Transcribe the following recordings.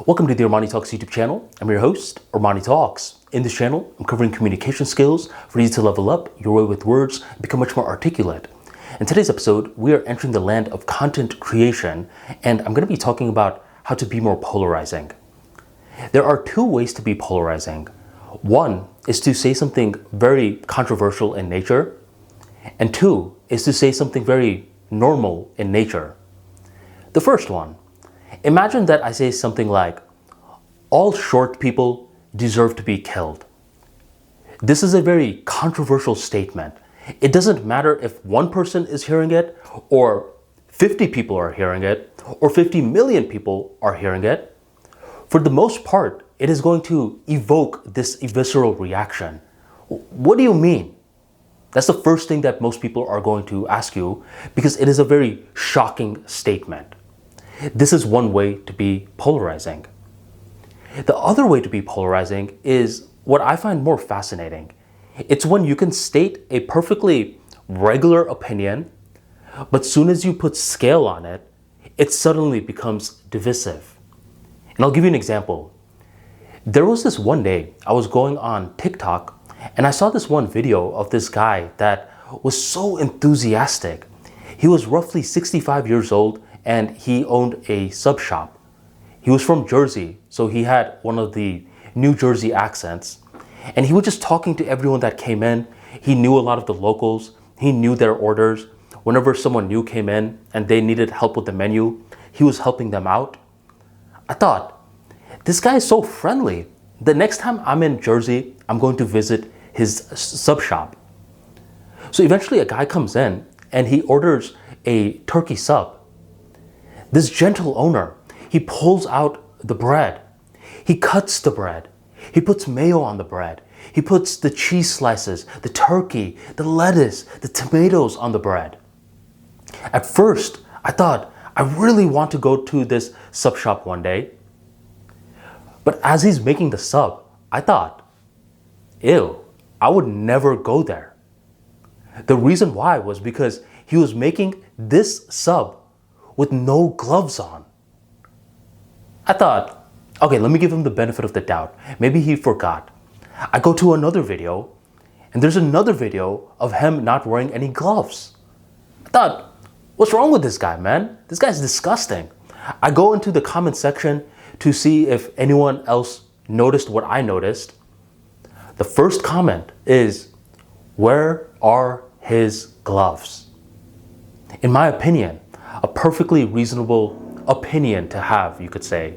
Welcome to the ArmaniTalks YouTube channel. I'm your host, ArmaniTalks. In this channel, I'm covering communication skills for you to level up your way with words and become much more articulate. In today's episode, we are entering the land of content creation, and I'm going to be talking about how to be more polarizing. There are two ways to be polarizing. One is to say something very controversial in nature, and two is to say something very normal in nature. The first one, imagine that I say something like, all short people deserve to be killed. This is a very controversial statement. It doesn't matter if one person is hearing it, or 50 people are hearing it, or 50 million people are hearing it. For the most part, it is going to evoke this visceral reaction. What do you mean? That's the first thing that most people are going to ask you, because it is a very shocking statement. This is one way to be polarizing. The other way to be polarizing is what I find more fascinating. It's when you can state a perfectly regular opinion, but soon as you put scale on it, it suddenly becomes divisive. And I'll give you an example. There was this one day I was going on TikTok and I saw this one video of this guy that was so enthusiastic. He was roughly 65 years old and he owned a sub shop. He was from Jersey, so he had one of the New Jersey accents. And he was just talking to everyone that came in. He knew a lot of the locals. He knew their orders. Whenever someone new came in and they needed help with the menu, he was helping them out. I thought, this guy is so friendly. The next time I'm in Jersey, I'm going to visit his sub shop. So eventually a guy comes in and he orders a turkey sub. This gentle owner, he pulls out the bread. He cuts the bread. He puts mayo on the bread. He puts the cheese slices, the turkey, the lettuce, the tomatoes on the bread. At first, I thought, I really want to go to this sub shop one day. But as he's making the sub, I thought, ew, I would never go there. The reason why was because he was making this sub with no gloves on. I thought, okay, let me give him the benefit of the doubt. Maybe he forgot. I go to another video, and there's another video of him not wearing any gloves. I thought, what's wrong with this guy, man? This guy's disgusting. I go into the comment section to see if anyone else noticed what I noticed. The first comment is, where are his gloves? In my opinion, a perfectly reasonable opinion to have, you could say.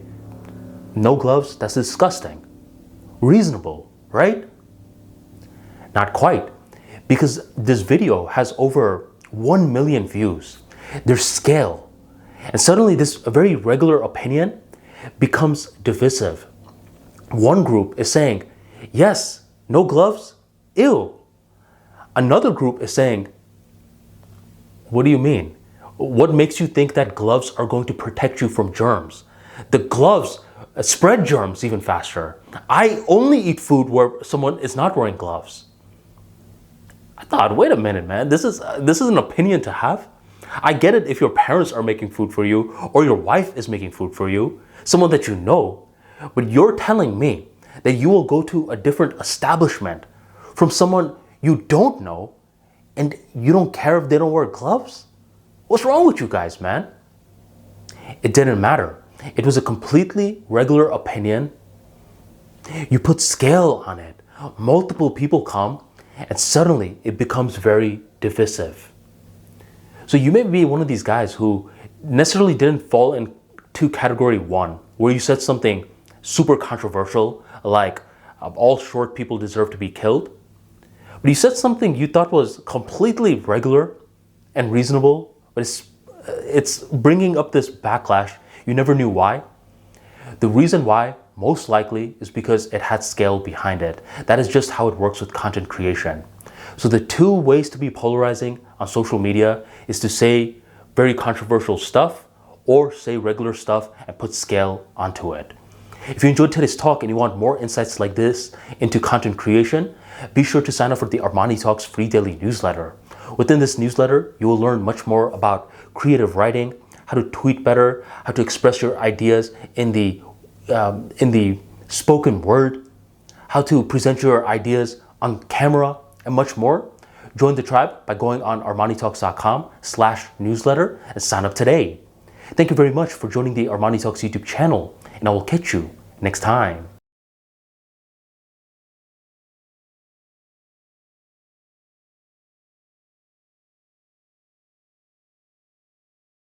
No gloves? That's disgusting. Reasonable, right? Not quite, because this video has over 1 million views. There's scale. And suddenly this very regular opinion becomes divisive. One group is saying, yes, no gloves? Ew. Another group is saying, what do you mean? What makes you think that gloves are going to protect you from germs? The gloves spread germs even faster. I only eat food where someone is not wearing gloves. I thought, wait a minute, man, this is an opinion to have? I get it if your parents are making food for you or your wife is making food for you, someone that you know, but you're telling me that you will go to a different establishment from someone you don't know and you don't care if they don't wear gloves? What's wrong with you guys, man? It didn't matter. It was a completely regular opinion. You put scale on it. Multiple people come and suddenly it becomes very divisive. So you may be one of these guys who necessarily didn't fall into category one, where you said something super controversial, like all short people deserve to be killed. But you said something you thought was completely regular and reasonable, but it's bringing up this backlash. You never knew why. The reason why, most likely, is because it had scale behind it. That is just how it works with content creation. So the two ways to be polarizing on social media is to say very controversial stuff or say regular stuff and put scale onto it. If you enjoyed today's talk and you want more insights like this into content creation, be sure to sign up for the ArmaniTalks free daily newsletter. Within this newsletter, you will learn much more about creative writing, how to tweet better, how to express your ideas in the in the spoken word, how to present your ideas on camera, and much more, join the tribe by going on ArmaniTalks.com/newsletter and sign up today. Thank you very much for joining the Armani Talks YouTube channel, and I will catch you next time.